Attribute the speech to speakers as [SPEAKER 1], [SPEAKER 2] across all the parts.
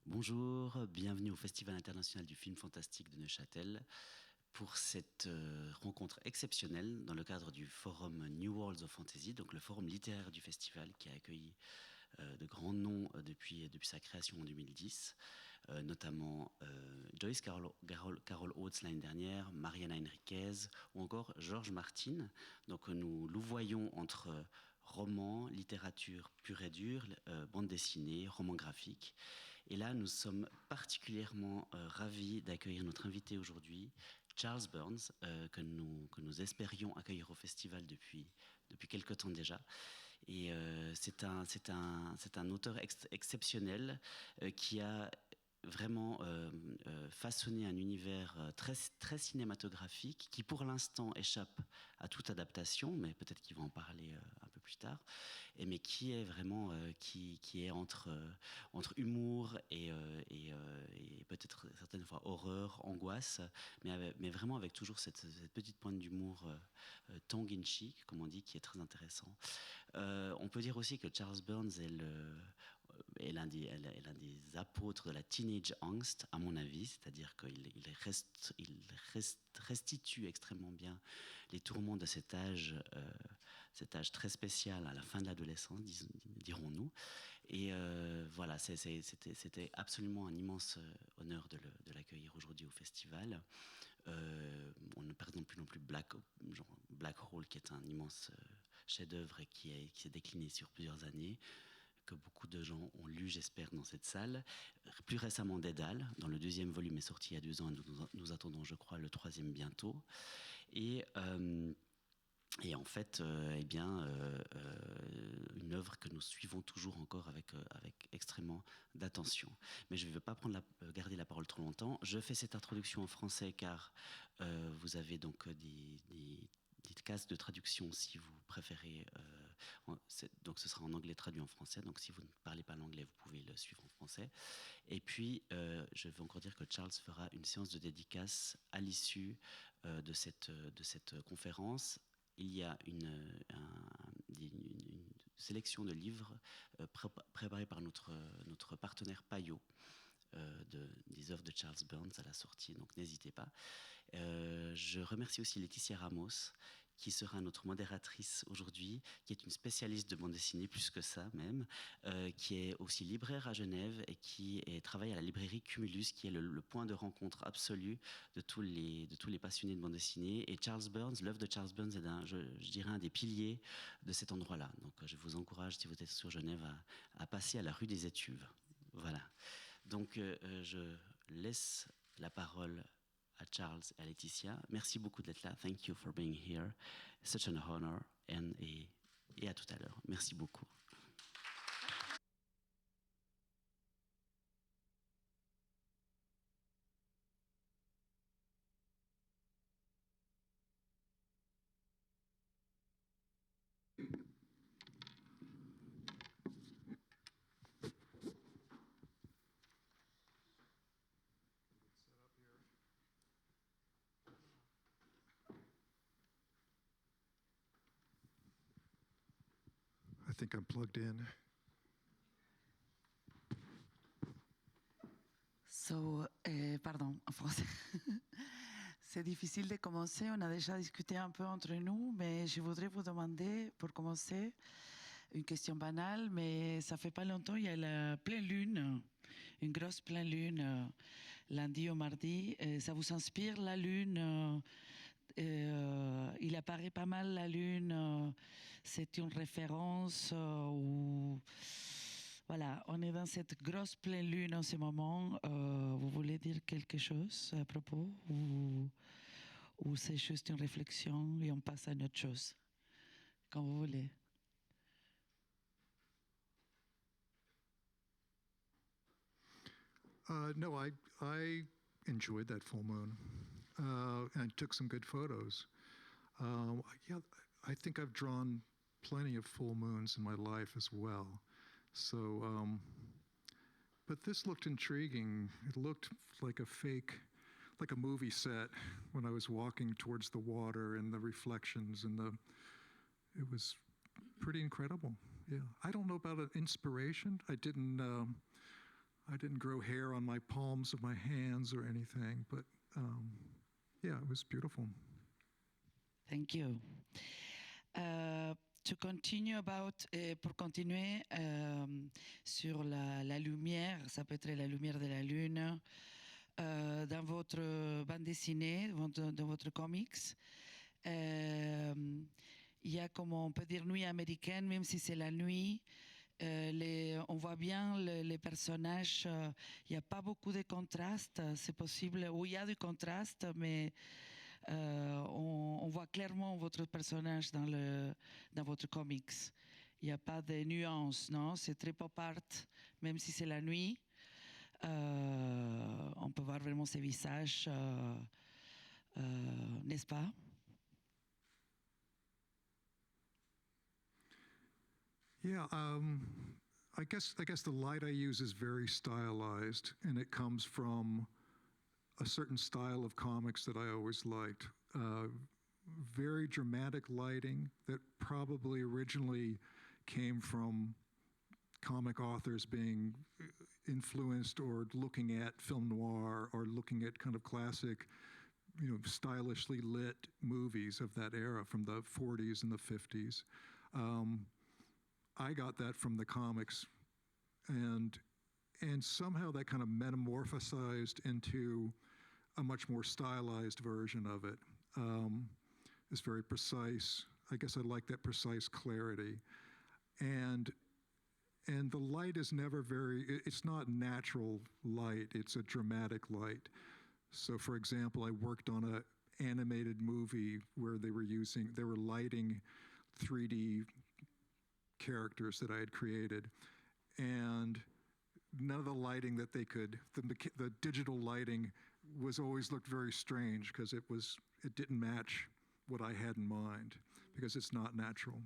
[SPEAKER 1] Bonjour, bienvenue au Festival international du film fantastique de Neuchâtel pour cette rencontre exceptionnelle dans le cadre du forum New Worlds of Fantasy, donc le forum littéraire du festival qui a accueilli de grands noms depuis sa création en 2010, notamment Joyce Carol Oates l'année dernière, Mariana Enriquez ou encore Georges Martin. Donc nous louvoyons entre roman, littérature pure et dure, bande dessinée, roman graphique. Et là, nous sommes particulièrement ravis d'accueillir notre invité aujourd'hui, Charles Burns, que nous espérions accueillir au festival depuis quelque temps déjà. Et c'est un auteur exceptionnel qui a vraiment façonné un univers très cinématographique qui pour l'instant échappe à toute adaptation, mais peut-être qu'il va en parler un peu plus tard, mais qui est vraiment qui est entre humour et peut-être certaines fois horreur, angoisse, mais vraiment avec toujours cette petite pointe d'humour tongue in cheek, comme on dit, qui est très intéressant. On peut dire aussi que Charles Burns est l'un des apôtres de la teenage angst, à mon avis, c'est-à-dire qu'il restitue extrêmement bien les tourments de cet âge très spécial à la fin de l'adolescence, dirons-nous. Et voilà, c'était absolument un immense honneur de l'accueillir aujourd'hui au festival. On ne pardonne plus non plus Black Hole, qui est un immense chef-d'œuvre et qui s'est décliné sur plusieurs années, que beaucoup de gens ont lu, j'espère, dans cette salle. Plus récemment, Dédales, dont le 2e volume est sorti il y a 2 ans, et nous attendons, je crois, le 3e bientôt. Et en fait, une œuvre que nous suivons toujours encore avec extrêmement d'attention. Mais je ne veux pas garder la parole trop longtemps. Je fais cette introduction en français car vous avez donc des cases de traduction si vous préférez. Donc ce sera en anglais traduit en français. Donc si vous ne parlez pas l'anglais, vous pouvez le suivre en français. Et puis, je veux encore dire que Charles fera une séance de dédicace à l'issue de cette conférence. Il y a une sélection de livres préparés par notre partenaire Payot, des œuvres de Charles Burns à la sortie, donc n'hésitez pas. Je remercie aussi Leticia Ramos, qui sera notre modératrice aujourd'hui, qui est une spécialiste de bande dessinée, plus que ça même, qui est aussi libraire à Genève et qui travaille à la librairie Cumulus, qui est le point de rencontre absolu de tous les passionnés de bande dessinée. Et Charles Burns, l'œuvre de Charles Burns est je dirais un des piliers de cet endroit-là. Donc je vous encourage, si vous êtes sur Genève, à passer à la rue des Étuves. Voilà. Donc je laisse la parole à Charles et à Leticia. Merci beaucoup d'être là. Thank you for being here. Such an honor. Et à tout à l'heure. Merci beaucoup.
[SPEAKER 2] I think I'm plugged in.
[SPEAKER 3] Pardon, en français. C'est difficile de commencer, on a déjà discuté un peu entre nous, mais je voudrais vous demander, pour commencer, une question banale, mais ça fait pas longtemps, il y a la pleine lune, une grosse pleine lune, lundi ou mardi. Ça vous inspire la lune? Il apparaît pas mal la lune, c'est une référence ou... Voilà, on est dans cette grosse pleine lune en ce moment. Vous voulez dire quelque chose à propos ou c'est juste une réflexion et on passe à une autre chose? Quand vous voulez.
[SPEAKER 2] No, I enjoyed that full moon and took some good photos. Yeah, I think I've drawn plenty of full moons in my life as well. So, but this looked intriguing. It looked like a movie set when I was walking towards the water and the reflections and it was pretty incredible. Yeah, I don't know about an inspiration. I didn't I didn't grow hair on my palms of my hands or anything, but yeah, it was beautiful.
[SPEAKER 3] Thank you. To continue pour continuer sur la lumière, ça peut être la lumière de la lune, dans votre bande dessinée, dans votre comics, il y a, comme on peut dire, nuit américaine, même si c'est la nuit. On voit bien les personnages, il n'y a pas beaucoup de contraste, c'est possible, où il y a du contraste, mais on voit clairement votre personnage dans votre comics. Il n'y a pas de nuances, non? C'est très pop art, même si c'est la nuit. On peut voir vraiment ses visages, n'est-ce pas?
[SPEAKER 2] Yeah, I guess the light I use is very stylized, and it comes from a certain style of comics that I always liked. Very dramatic lighting that probably originally came from comic authors being influenced or looking at film noir or looking at kind of classic, stylishly lit movies of that era from the 40s and the 50s. I got that from the comics, and somehow that kind of metamorphosized into a much more stylized version of it. It's very precise. I guess I like that precise clarity. And the light is never it's not natural light, it's a dramatic light. So for example, I worked on an animated movie where they were lighting 3D characters that I had created, and none of the lighting that the digital lighting was always looked very strange because it didn't match what I had in mind because it's not natural.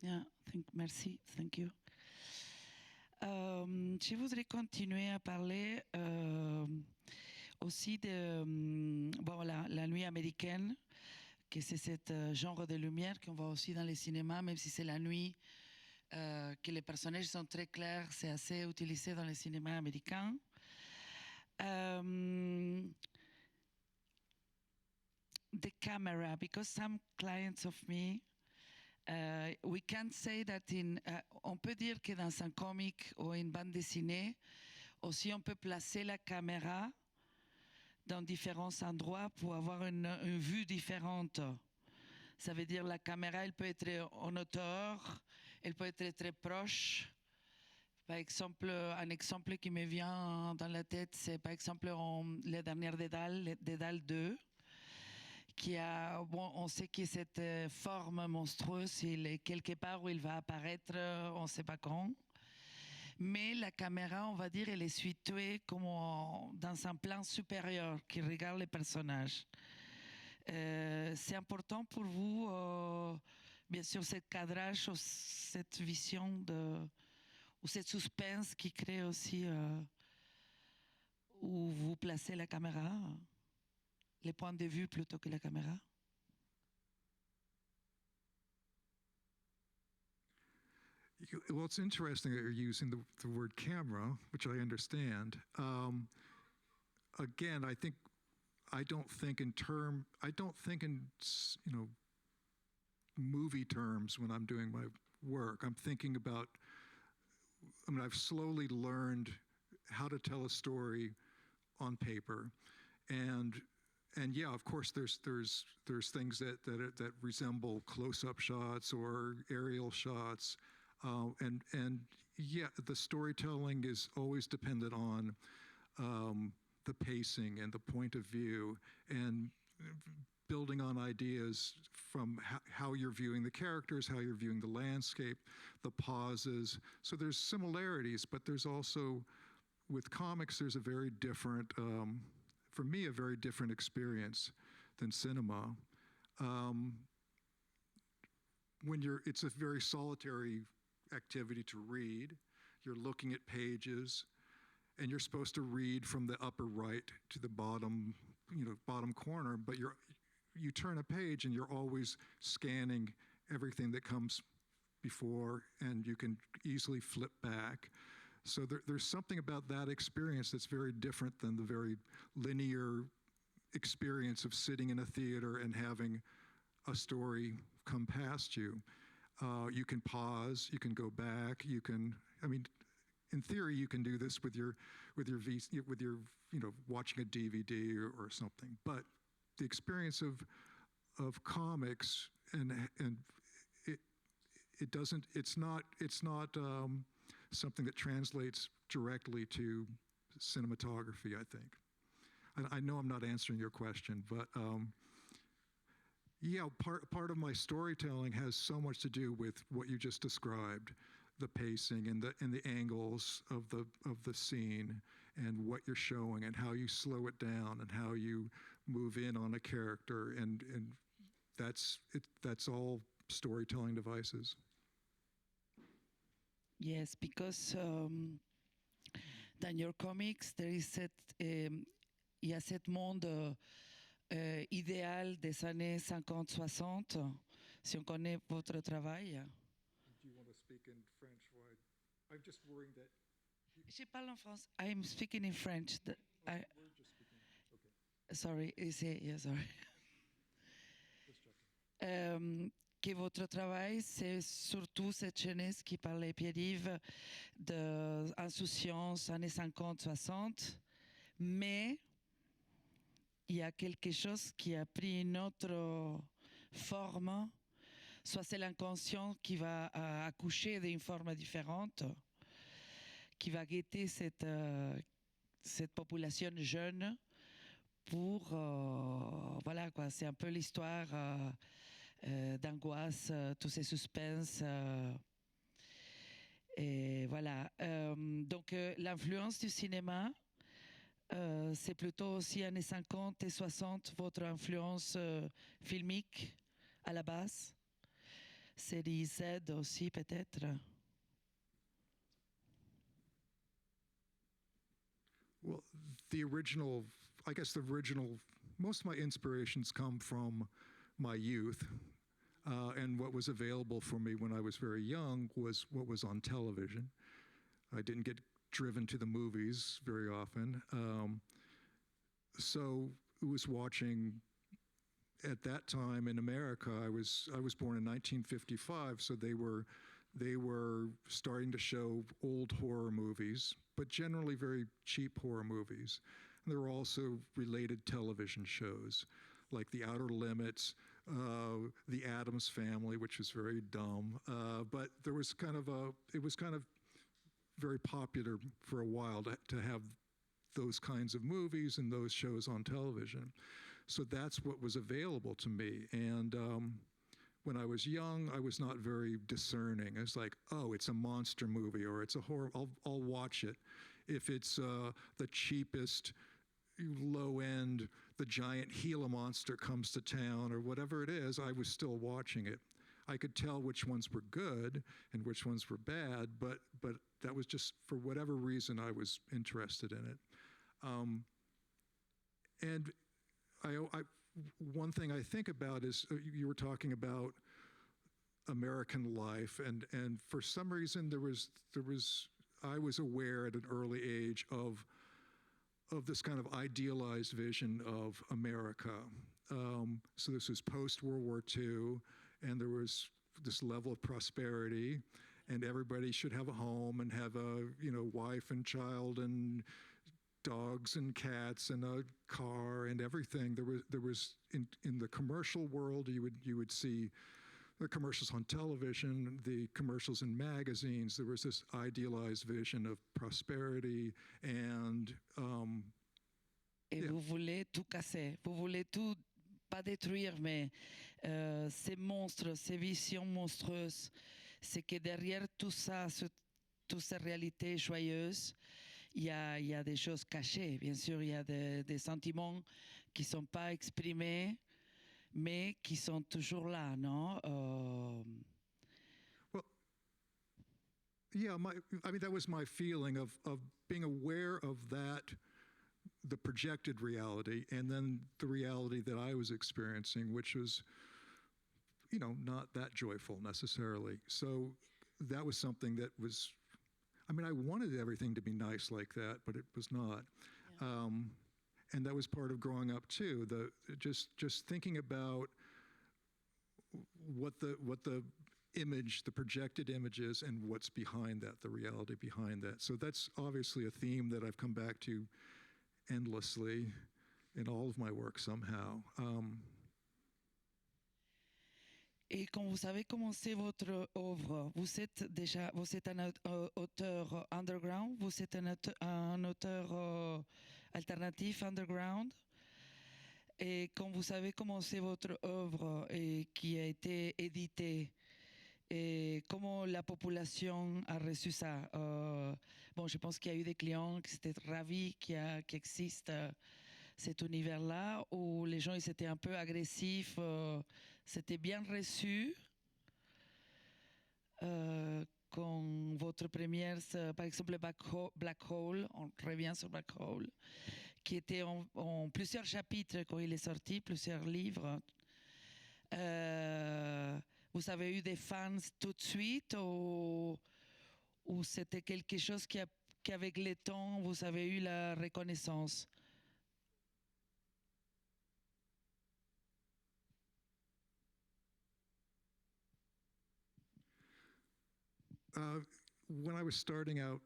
[SPEAKER 3] Yeah, merci, thank you. Je voudrais continuer à parler aussi de la nuit américaine, que c'est ce genre de lumière qu'on voit aussi dans les cinémas, même si c'est la nuit, que les personnages sont très clairs, c'est assez utilisé dans les cinémas américains. The camera, because some clients of me, we can't say that on peut dire que dans un comic ou une bande dessinée, aussi on peut placer la caméra dans différents endroits pour avoir une vue différente. Ça veut dire la caméra, elle peut être en hauteur, elle peut être très proche. Par exemple, un exemple qui me vient dans la tête, c'est par exemple les dernières Dédales 2, qui a, on sait que cette forme monstrueuse, il est quelque part où il va apparaître, on ne sait pas quand. Mais la caméra, on va dire, elle est située comme dans un plan supérieur qui regarde les personnages. C'est important pour vous, bien sûr, ce cadrage, cette vision ou cette suspense qui crée aussi où vous placez la caméra, les points de vue plutôt que la caméra.
[SPEAKER 2] Well, it's interesting that you're using the word camera, which I understand. Again, I don't think in movie terms when I'm doing my work. I'm thinking about. I've slowly learned how to tell a story on paper, and yeah, of course, there's things that resemble close-up shots or aerial shots. And yeah, the storytelling is always dependent on the pacing and the point of view and building on ideas from how you're viewing the characters, how you're viewing the landscape, the pauses. So there's similarities, but there's also, with comics, there's a very different, for me, a very different experience than cinema. It's a very solitary activity to read. You're looking at pages, and you're supposed to read from the upper right to the bottom corner, but you turn a page and you're always scanning everything that comes before, and you can easily flip back. So there's something about that experience that's very different than the very linear experience of sitting in a theater and having a story come past you. You can pause, you can go back, you can, I mean, in theory, you can do this with your watching a DVD or something. But the experience of comics and it doesn't, it's not something that translates directly to cinematography, I think. I know I'm not answering your question, but yeah, part of my storytelling has so much to do with what you just described, the pacing and the angles of the scene and what you're showing and how you slow it down and how you move in on a character, and that's all storytelling devices.
[SPEAKER 3] Yes, because dans your comics, there is il y a cet monde idéal des années 50-60, si on connaît votre travail.
[SPEAKER 2] Do you want to speak in French? I'm just worrying that...
[SPEAKER 3] Je parle en français. I'm speaking in French.
[SPEAKER 2] We're just speaking. Okay.
[SPEAKER 3] Sorry, yeah, sorry. Que votre travail, c'est surtout cette jeunesse qui parlait Pierre-Yves d'insouciance années 50-60, mais il y a quelque chose qui a pris une autre forme, soit c'est l'inconscient qui va accoucher d'une forme différente, qui va guetter cette population jeune pour, voilà quoi, c'est un peu l'histoire d'angoisse, tous ces suspens. Et voilà. Donc l'influence du cinéma, c'est plutôt aussi années 50 et 60, votre influence filmique à la base. Série Z aussi peut-être.
[SPEAKER 2] Well, most of my inspirations come from my youth. And what was available for me when I was very young was what was on television. I didn't get driven to the movies very often. So it was watching, at that time in America, I was born in 1955, so they were starting to show old horror movies, but generally very cheap horror movies. And there were also related television shows, like The Outer Limits, The Addams Family, which was very dumb, but there was it was kind of very popular for a while to have those kinds of movies and those shows on television. So that's what was available to me. And when I was young, I was not very discerning. It's like, oh, it's a monster movie or it's a horror, I'll watch it. If it's the cheapest, low end, the giant Gila monster comes to town or whatever it is, I was still watching it. I could tell which ones were good and which ones were bad, but that was just, for whatever reason, I was interested in it. And one thing I think about is, you were talking about American life, and for some reason I was aware at an early age of this kind of idealized vision of America. So this was post-World War II, and there was this level of prosperity, and everybody should have a home and have a wife and child and dogs and cats and a car and everything. There was in the commercial world, you would see the commercials on television, the commercials in magazines. There was this idealized vision of prosperity and
[SPEAKER 3] et
[SPEAKER 2] yeah.
[SPEAKER 3] Vous voulez tout casser, vous voulez tout, pas détruire, mais ces monstres, ces visions monstrueuses, c'est que derrière tout ça, toutes ces réalités joyeuses, il y a des choses cachées. Bien sûr, il y a des sentiments qui ne sont pas exprimés, mais qui sont toujours là, non?
[SPEAKER 2] Well, yeah, I mean, that was my feeling of being aware of that, the projected reality, and then the reality that I was experiencing, which was, not that joyful necessarily. So that was something that was, I mean, I wanted everything to be nice like that, but it was not.
[SPEAKER 3] Yeah.
[SPEAKER 2] And that was part of growing up too. Just thinking about what the image, the projected image is, and what's behind that, the reality behind that. So that's obviously a theme that I've come back to endlessly in all of my work somehow.
[SPEAKER 3] Et quand vous avez commencé votre œuvre, vous êtes un auteur underground, vous êtes un auteur alternatif underground. Et quand vous avez commencé votre œuvre et qui a été éditée, et comment la population a reçu ça? Bon, je pense qu'il y a eu des clients qui étaient ravis qu'il existe cet univers-là, où les gens ils étaient un peu agressifs. C'était bien reçu. Quand votre première, par exemple, Black Hole, on revient sur Black Hole, qui était en plusieurs chapitres quand il est sorti, plusieurs livres. Vous avez eu des fans tout de suite ou c'était quelque chose qu'avec le temps, vous avez eu la reconnaissance?
[SPEAKER 2] When I was starting out,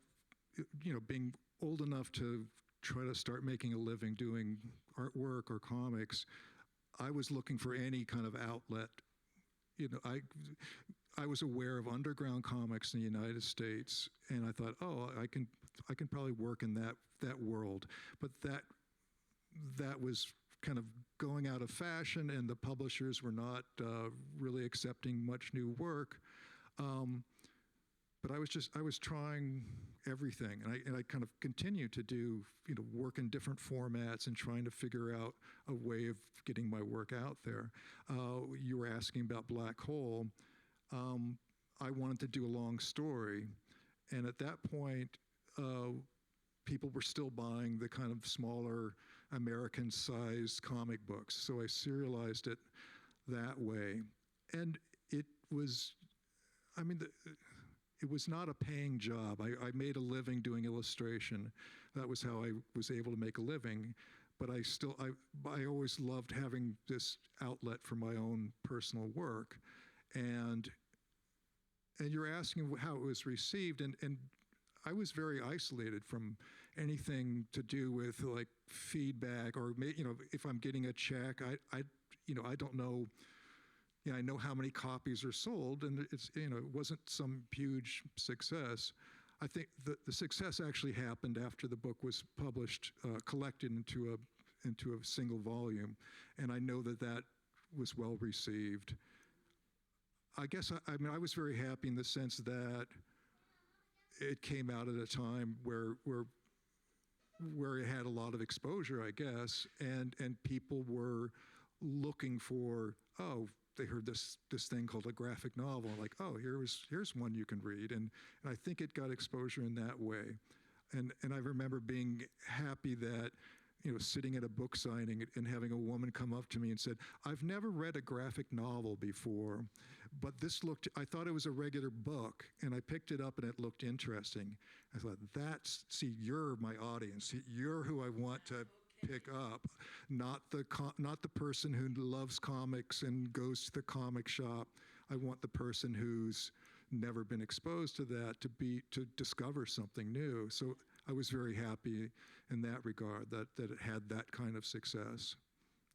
[SPEAKER 2] being old enough to try to start making a living doing artwork or comics, I was looking for any kind of outlet. I was aware of underground comics in the United States, and I thought, oh, I can probably work in that world. But that was kind of going out of fashion, and the publishers were not really accepting much new work. But I was trying everything, and I kind of continued to do, work in different formats and trying to figure out a way of getting my work out there. You were asking about Black Hole. I wanted to do a long story, and at that point, people were still buying the kind of smaller American-sized comic books, so I serialized it that way, and it was, it was not a paying job. I made a living doing illustration. That was how I was able to make a living. But I always loved having this outlet for my own personal work. And you're asking how it was received, and I was very isolated from anything to do with like feedback or if I'm getting a check, I don't know. I know how many copies are sold, and it wasn't some huge success. I think the success actually happened after the book was published, collected into a single volume, and I know that was well received. I guess I was very happy in the sense that it came out at a time where it had a lot of exposure, I guess, and people were looking for, they heard this thing called a graphic novel, like, oh, here's one you can read, and I think it got exposure in that way, and I remember being happy that, sitting at a book signing and having a woman come up to me and said, I've never read a graphic novel before, but I thought it was a regular book, and I picked it up and it looked interesting. I thought, you're my audience, you're who I want to pick up, not the person who loves comics and goes to the comic shop. I want the person who's never been exposed to that to discover something new. So I was very happy in that regard that it had that kind of success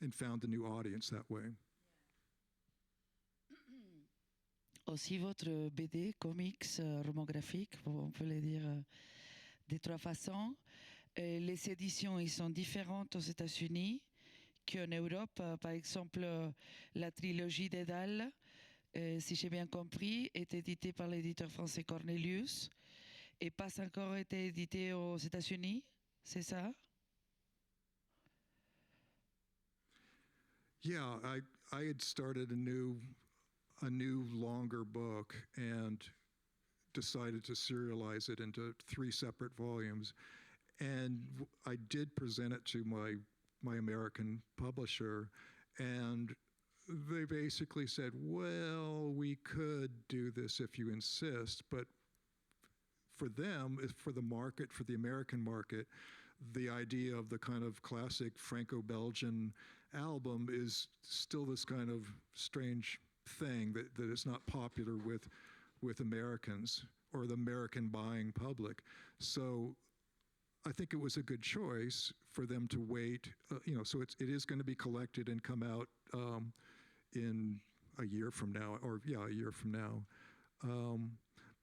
[SPEAKER 2] and found a new audience that way.
[SPEAKER 3] Aussi votre BD, comics, roman graphique, on peut le dire de trois façons. Les éditions ils sont différentes aux États-Unis qu'en Europe. Par exemple, la trilogie Dédales, si j'ai bien compris, est éditée par l'éditeur français Cornelius et pas encore été éditée aux États-Unis, c'est ça?
[SPEAKER 2] Yeah, I had started a new longer book and decided to serialize it into 3 separate volumes. And I did present it to my American publisher, and they basically said, well, we could do this if you insist, but for them, for the market, for the American market, the idea of the kind of classic Franco-Belgian album is still this kind of strange thing that is not popular with Americans or the American buying public. So I think it was a good choice for them to wait. So it is going to be collected and come out in a year from now, a year from now.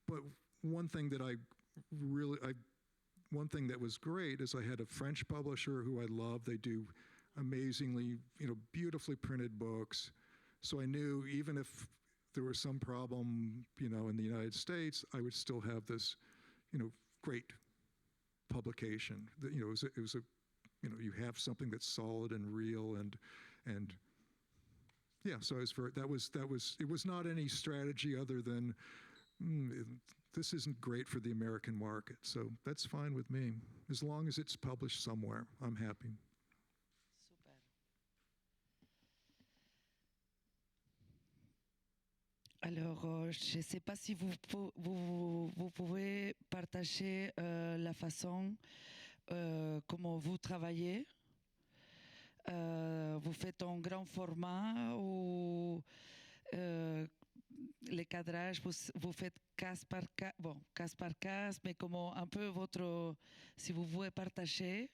[SPEAKER 2] But one thing that one thing that was great is I had a French publisher who I love. They do amazingly, beautifully printed books. So I knew even if there was some problem, in the United States, I would still have this, great publication. It was a you have something that's solid and real and yeah. So it was not any strategy other than this isn't great for the American market. So that's fine with me. As long as it's published somewhere, I'm happy.
[SPEAKER 3] Super. Alors, je ne sais pas si vous pouvez partager la façon comment vous travaillez. Vous faites en grand format ou les cadrages, vous faites case par case, mais comment un peu si vous pouvez partager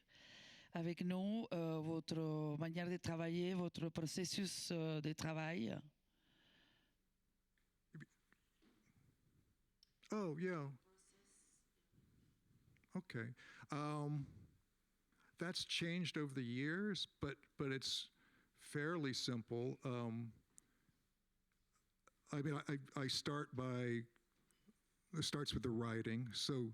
[SPEAKER 3] avec nous votre manière de travailler, votre processus de travail.
[SPEAKER 2] Oh, yeah. Okay. That's changed over the years, but it's fairly simple. I mean, it starts with the writing. So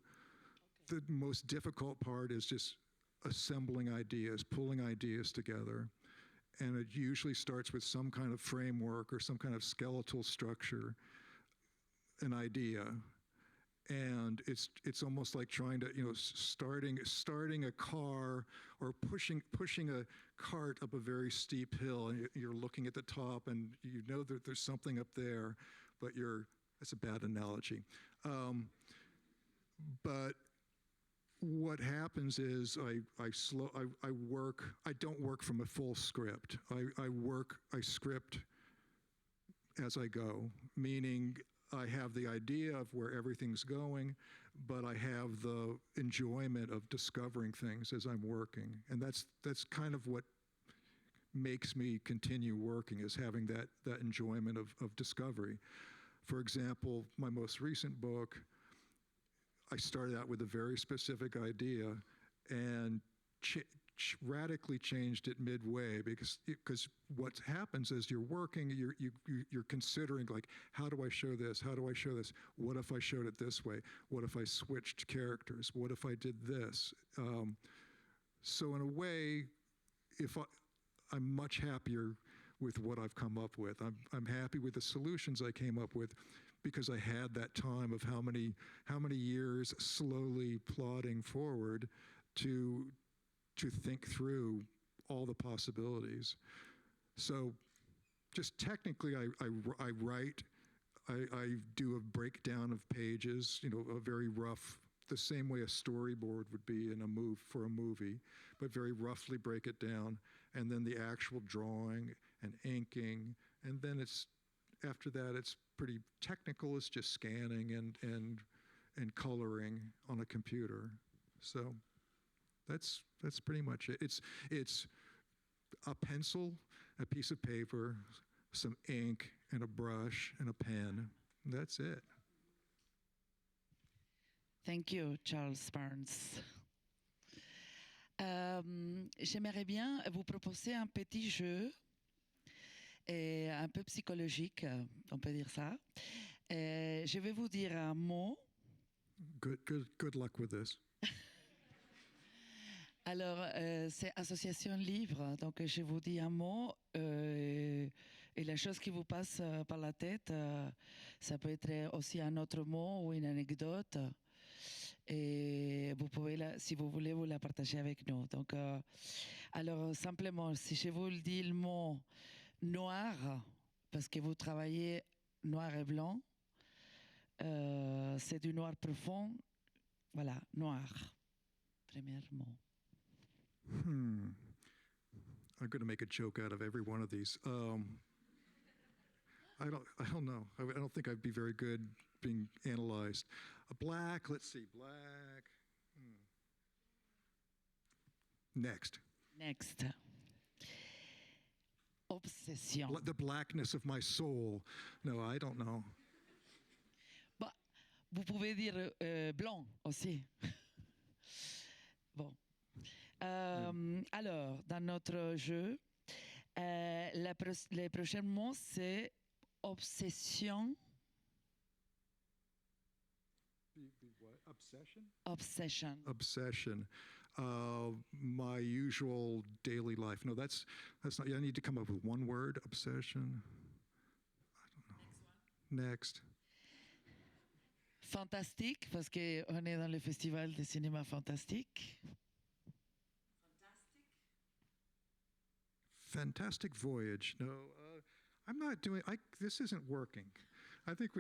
[SPEAKER 2] the most difficult part is just assembling ideas, pulling ideas together. And it usually starts with some kind of framework or some kind of skeletal structure, an idea. And it's almost like trying to, starting a car or pushing a cart up a very steep hill, and you're looking at the top, and that there's something up there, but that's a bad analogy. But what happens is I don't work from a full script. I script as I go, meaning I have the idea of where everything's going, but I have the enjoyment of discovering things as I'm working. And that's kind of what makes me continue working, is having that enjoyment of discovery. For example, my most recent book, I started out with a very specific idea and radically changed it midway, because what happens is you're working, you're considering, like, how do I show this? How do I show this? What if I showed it this way? What if I switched characters? What if I did this? So in a way, I'm much happier with what I've come up with. I'm happy with the solutions I came up with, because I had that time of how many years slowly plodding forward to think through all the possibilities. So just technically, I write, I do a breakdown of pages, a very rough, the same way a storyboard would be for a movie, but very roughly break it down, and then the actual drawing and inking, and then after that it's pretty technical. It's just scanning and coloring on a computer. So that's pretty much it. It's a pencil, a piece of paper, some ink, and a brush, and a pen. That's it.
[SPEAKER 3] Thank you, Charles Barnes. J'aimerais bien vous proposer un petit jeu, un peu psychologique, on peut dire ça. Je vais vous dire un mot.
[SPEAKER 2] Good luck with this.
[SPEAKER 3] Alors, c'est association libre, donc je vous dis un mot et la chose qui vous passe par la tête, ça peut être aussi un autre mot ou une anecdote. Et vous pouvez, si vous voulez, vous la partager avec nous. Donc, alors, simplement, si je vous dis le mot noir, parce que vous travaillez noir et blanc, c'est du noir profond, Voilà, noir. Premier mot.
[SPEAKER 2] I'm going to make a joke out of every one of these. I don't know. I don't think I'd be very good being analyzed. Black, let's see, black. Next.
[SPEAKER 3] Next. Obsession.
[SPEAKER 2] The blackness of my soul. No, I don't know.
[SPEAKER 3] Bah, vous pouvez dire blanc aussi. Bon. Alors, dans notre jeu, le prochain mot, c'est obsession.
[SPEAKER 2] What? Obsession?
[SPEAKER 3] Obsession.
[SPEAKER 2] Obsession. My usual daily life. No, that's not. I need to come up with one word. Obsession. I don't know. Next.
[SPEAKER 3] Fantastique, parce qu'on est dans le festival de cinéma fantastique.
[SPEAKER 2] Fantastic voyage. No, I'm not doing. This isn't working. I think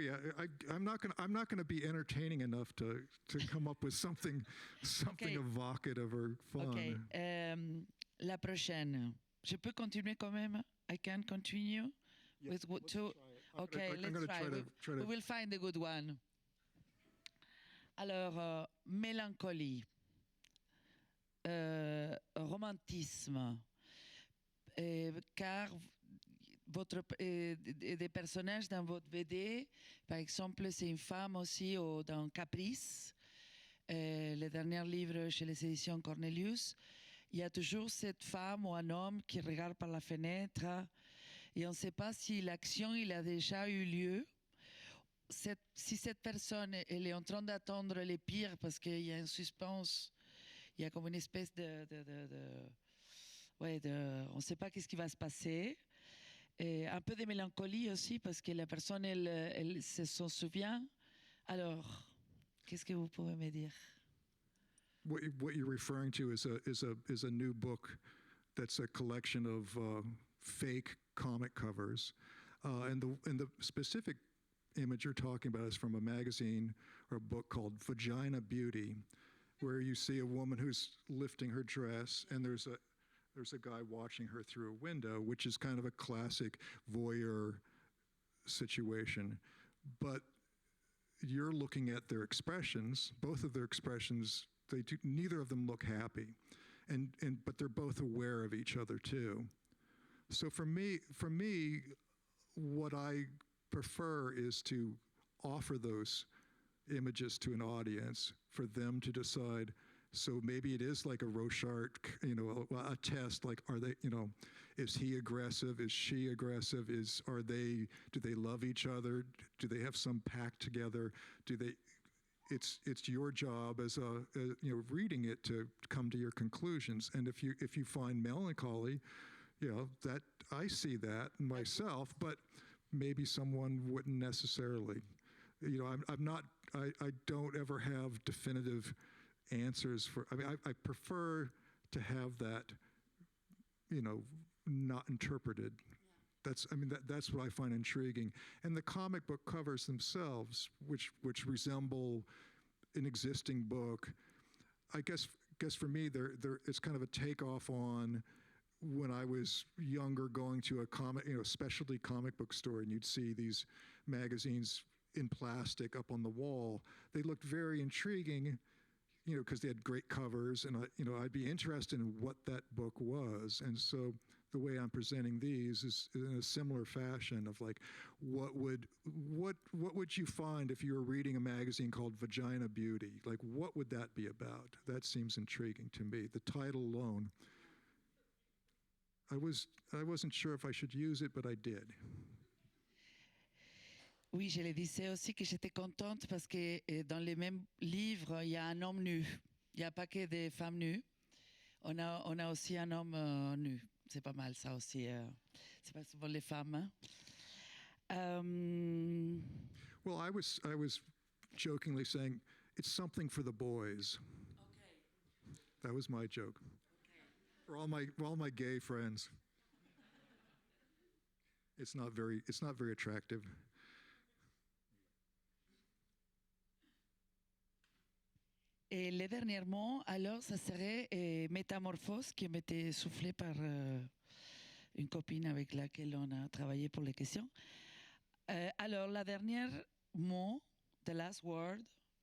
[SPEAKER 2] I'm not going to be entertaining enough to come up with something
[SPEAKER 3] Okay.
[SPEAKER 2] evocative or fun.
[SPEAKER 3] Ok. La prochaine. Je peux continuer quand même? I can continue?
[SPEAKER 2] Yeah,
[SPEAKER 3] with
[SPEAKER 2] let's
[SPEAKER 3] two.
[SPEAKER 2] try it.
[SPEAKER 3] Okay,
[SPEAKER 2] I'm
[SPEAKER 3] let's
[SPEAKER 2] gonna
[SPEAKER 3] try.
[SPEAKER 2] try
[SPEAKER 3] We
[SPEAKER 2] to.
[SPEAKER 3] will find a good one. Alors, mélancolie, romantisme, car des personnages dans votre BD, par exemple, c'est une femme aussi dans Caprice, le dernier livre chez les éditions Cornelius. Il y a toujours cette femme ou un homme qui regarde par la fenêtre et on ne sait pas si l'action il a déjà eu lieu. Si cette personne elle est en train d'attendre le pire parce qu'il y a un suspense, il y a comme une espèce on ne sait pas qu'est-ce qui va se passer. Et un peu de mélancolie aussi parce que la personne elle s'en souvient. Alors, qu'est-ce que vous pouvez me dire?
[SPEAKER 2] What you're referring to is a new book that's a collection of fake comic covers, and the specific image you're talking about is from a magazine or a book called Vagina Beauty, where you see a woman who's lifting her dress, and there's a guy watching her through a window, which is kind of a classic voyeur situation. But you're looking at their expressions, both of their expressions. Neither of them look happy, but they're both aware of each other too. So for me, what I prefer is to offer those images to an audience for them to decide. So maybe it is like a Rorschach, a test. Like, are they, is he aggressive? Is she aggressive? Do they love each other? Do they have some pact together? It's your job as reading it to come to your conclusions. And if you find melancholy, that I see that myself, but maybe someone wouldn't necessarily. I don't ever have definitive answers for. I mean, I prefer to have that, not interpreted. That's what I find intriguing. And the comic book covers themselves, which resemble an existing book, I guess for me, it's kind of a takeoff on when I was younger, going to a specialty comic book store, and you'd see these magazines in plastic up on the wall. They looked very intriguing, because they had great covers, and I'd be interested in what that book was. And so the way I'm presenting these is in a similar fashion of like, what would you find if you were reading a magazine called Vagina Beauty? Like, what would that be about? That seems intriguing to me. The title alone. I wasn't sure if I should use it, but I did.
[SPEAKER 3] Oui, je le disais aussi que j'étais contente parce que dans les mêmes livres, il y a un homme nu. Il n'y a pas que des femmes nues. On a aussi un homme nu. C'est pas mal ça aussi. C'est pas souvent les femmes.
[SPEAKER 2] Well, I was jokingly saying it's something for the boys.
[SPEAKER 3] Okay.
[SPEAKER 2] That was my joke. Okay. For all my gay friends. It's not very attractive.
[SPEAKER 3] Et le dernier mot, alors, ça serait métamorphose, qui m'était soufflé par une copine avec laquelle on a travaillé pour les questions. Alors, la dernière mot, the last word,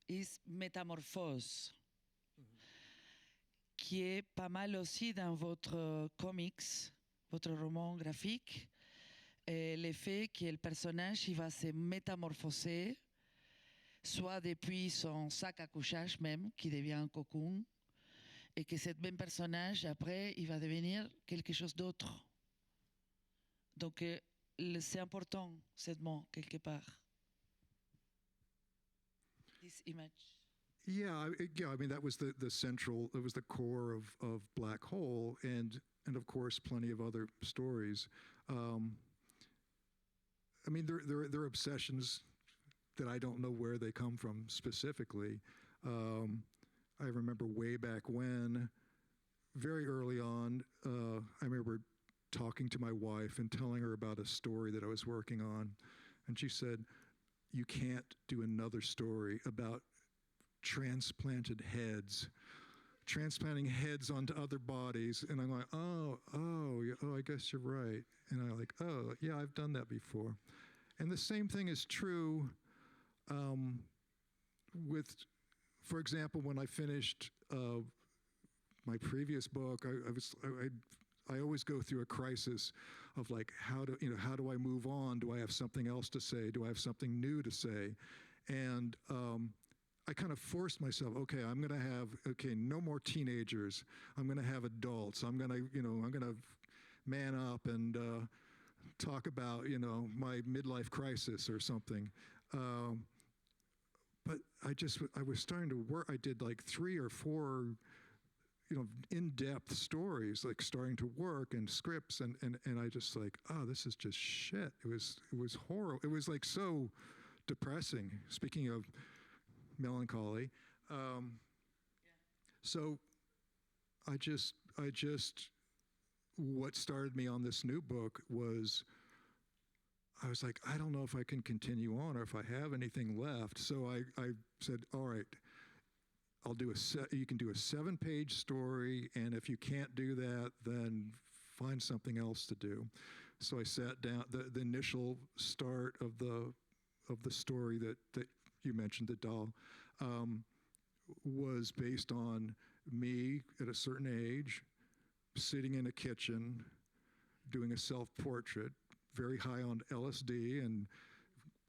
[SPEAKER 3] is métamorphose, qui est pas mal aussi dans votre comics, votre roman graphique. L'effet que le personnage il va se métamorphoser, soit depuis son sac à couchage même, qui devient un cocoon, et que ce même personnage, après, il va devenir quelque chose d'autre. Donc, c'est important, ce mot, quelque part. This image.
[SPEAKER 2] Yeah, I mean that was the central, it was the core of Black Hole, and of course plenty of other stories. I mean, there are obsessions that I don't know where they come from specifically. I remember way back when, very early on, I remember talking to my wife and telling her about a story that I was working on, and she said, "You can't do another story about transplanted heads, transplanting heads onto other bodies." And I'm like, oh, I guess you're right. And I'm like, oh, yeah, I've done that before. And the same thing is true with, for example, when I finished my previous book, I always go through a crisis of like, how do I move on? Do I have something else to say? Do I have something new to say? And I kind of forced myself, okay, I'm going to have, no more teenagers. I'm going to have adults. I'm going to man up and talk about, my midlife crisis or something. But I was starting to work. I did like 3 or 4, in-depth stories, like starting to work and scripts. And I just like, oh, this is just shit. It was horrible. It was like so depressing. Speaking of melancholy. So I just, what started me on this new book was, I was like, I don't know if I can continue on or if I have anything left. So I said, all right, I'll do you can do a 7-page story, and if you can't do that, then find something else to do. So I sat down, the initial start of the story that you mentioned, Dédales, was based on me at a certain age, sitting in a kitchen, doing a self-portrait, very high on LSD and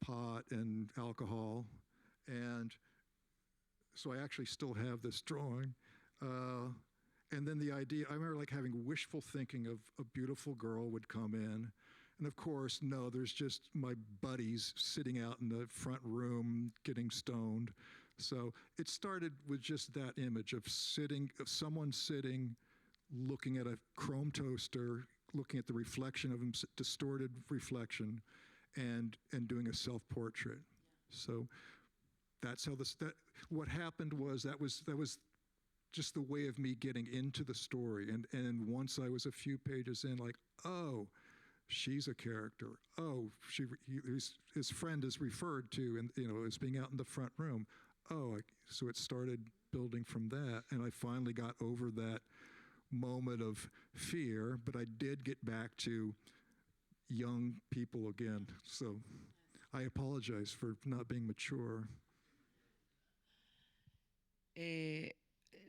[SPEAKER 2] pot and alcohol. And so I actually still have this drawing. And then the idea, I remember like having wishful thinking of a beautiful girl would come in. And of course, no, there's just my buddies sitting out in the front room getting stoned. So it started with just that image of someone sitting, looking at a chrome toaster, looking at the reflection of him, distorted reflection, and doing a self-portrait. Yeah. So that's how what happened was that was just the way of me getting into the story. And once I was a few pages in, like, oh, she's a character. Oh, his friend is referred to, and as being out in the front room. Oh, so it started building from that, and I finally got over that moment of fear. But I did get back to young people again. So I apologize for not being mature.
[SPEAKER 3] Et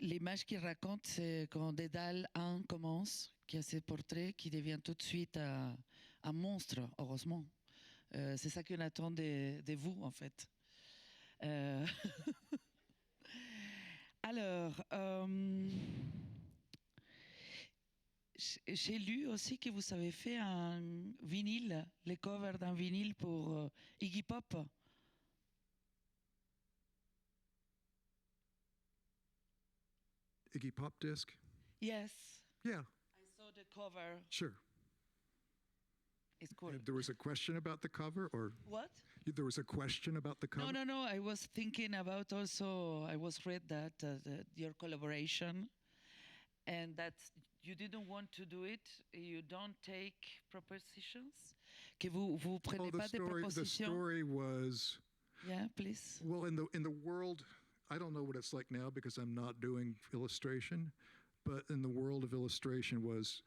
[SPEAKER 3] l'image qu'il raconte, c'est quand Dédales 1 commence, qui a ses portraits, qui devient tout de suite un monstre, heureusement. C'est ça qu'on attend de vous, en fait. Alors, j'ai lu aussi que vous avez fait un vinyle, les covers d'un vinyle pour Iggy Pop.
[SPEAKER 2] Iggy Pop disc?
[SPEAKER 3] Yes.
[SPEAKER 2] Yeah.
[SPEAKER 3] I saw the cover.
[SPEAKER 2] Sure.
[SPEAKER 3] It's cool.
[SPEAKER 2] There was a question about the cover, or?
[SPEAKER 3] What?
[SPEAKER 2] There was a question about the cover?
[SPEAKER 3] No. I was thinking about also, I was read that your collaboration, and that you didn't want to do it, you don't take propositions, que vous prenez pas des propositions.
[SPEAKER 2] The story was...
[SPEAKER 3] Yeah, please.
[SPEAKER 2] Well, in the world, I don't know what it's like now because I'm not doing illustration, but in the world of illustration was,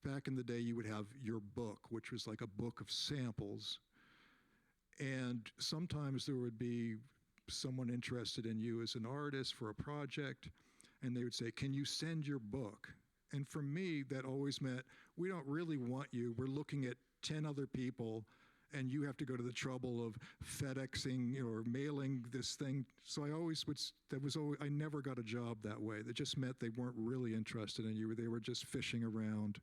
[SPEAKER 2] back in the day you would have your book, which was like a book of samples. And sometimes there would be someone interested in you as an artist for a project, and they would say, can you send your book? And for me, that always meant, we don't really want you. We're looking at 10 other people, and you have to go to the trouble of FedExing or mailing this thing. So I never got a job that way. That just meant they weren't really interested in you. They were just fishing around.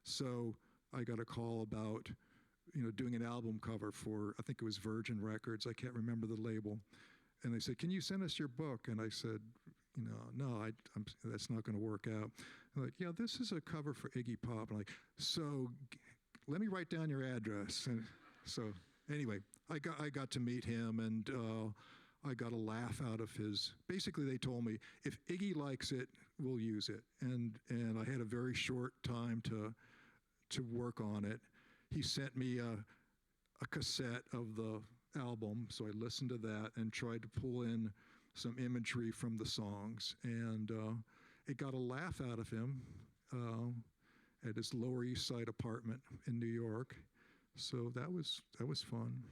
[SPEAKER 2] So I got a call about, doing an album cover for, I think it was Virgin Records. I can't remember the label. And they said, can you send us your book? And I said, no, that's not going to work out. I'm like, yeah, this is a cover for Iggy Pop. I'm like, so let me write down your address. And so anyway, I got to meet him, and I got a laugh out of his. Basically, they told me, if Iggy likes it, we'll use it. And I had a very short time to work on it. He sent me a cassette of the album, so I listened to that and tried to pull in some imagery from the songs, and it got a laugh out of him at his Lower East Side apartment in New York. So that was fun.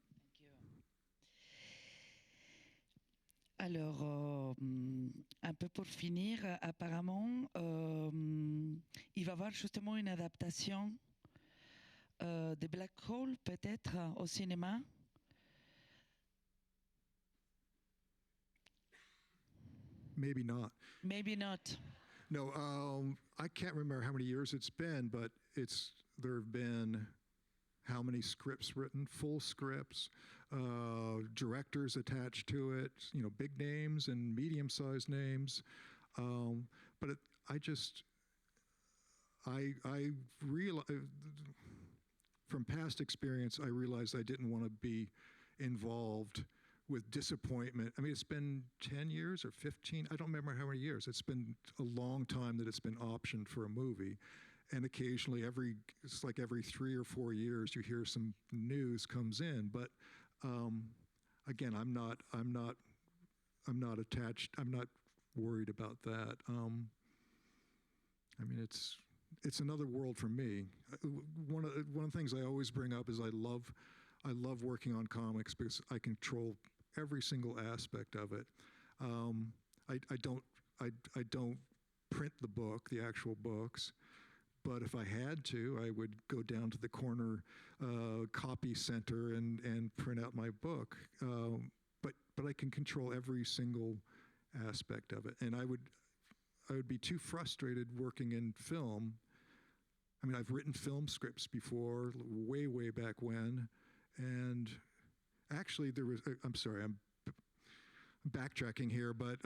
[SPEAKER 3] Thank you. Alors, un peu pour finir, apparemment, il va y avoir justement une adaptation de Black Hole, peut-être, au cinéma.
[SPEAKER 2] Maybe not.
[SPEAKER 3] Maybe not.
[SPEAKER 2] No, I can't remember how many years it's been, but there have been how many scripts written, full scripts, directors attached to it, big names and medium-sized names. But I realized, from past experience, I realized I didn't want to be involved with disappointment. I mean, it's been 10 years or 15, I don't remember how many years. It's been a long time that it's been optioned for a movie. And occasionally, it's like every 3 or 4 years, you hear some news comes in. But again, I'm not attached. I'm not worried about that. I mean, it's another world for me. One of the things I always bring up is I love working on comics because I control every single aspect of it. I don't print the book, the actual books, but if I had to, I would go down to the corner copy center and print out my book. But I can control every single aspect of it, and I would be too frustrated working in film. I mean, I've written film scripts before, way back when, and actually there was, I'm sorry, I'm backtracking here, but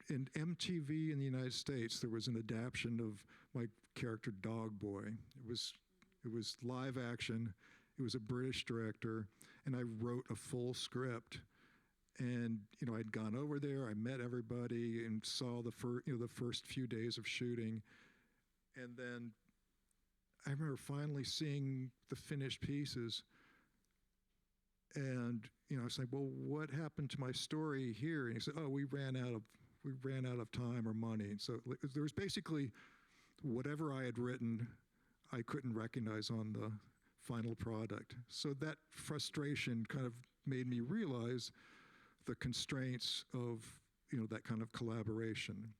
[SPEAKER 2] in MTV in the United States, there was an adaptation of my character Dog Boy. It was live action. It was a British director, and I wrote a full script. And I'd gone over there, I met everybody, and saw the first few days of shooting, and then I remember finally seeing the finished pieces, and I was like, well, what happened to my story here? And he said, oh, we ran out of time or money. So there was basically whatever I had written, I couldn't recognize on the final product. So that frustration kind of made me realize the constraints of that kind of collaboration.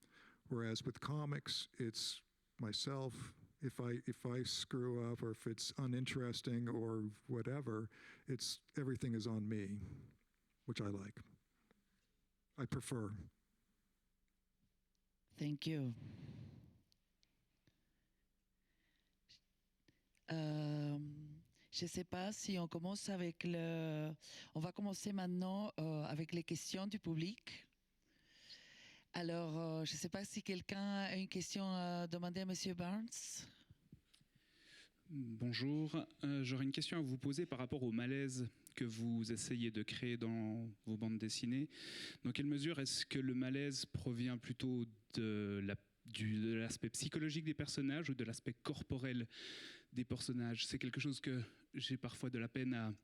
[SPEAKER 2] Whereas with comics, it's myself. If I screw up or if it's uninteresting or whatever, everything is on me, which I like. I prefer.
[SPEAKER 3] Thank you. Je ne sais pas si on commence avec On va commencer maintenant avec les questions du public. Alors, je ne sais pas si quelqu'un a une question à demander à M. Barnes.
[SPEAKER 4] Bonjour, j'aurais une question à vous poser par rapport au malaise que vous essayez de créer dans vos bandes dessinées. Dans quelle mesure est-ce que le malaise provient plutôt de l'aspect psychologique des personnages ou de l'aspect corporel des personnages? C'est quelque chose que j'ai parfois de la peine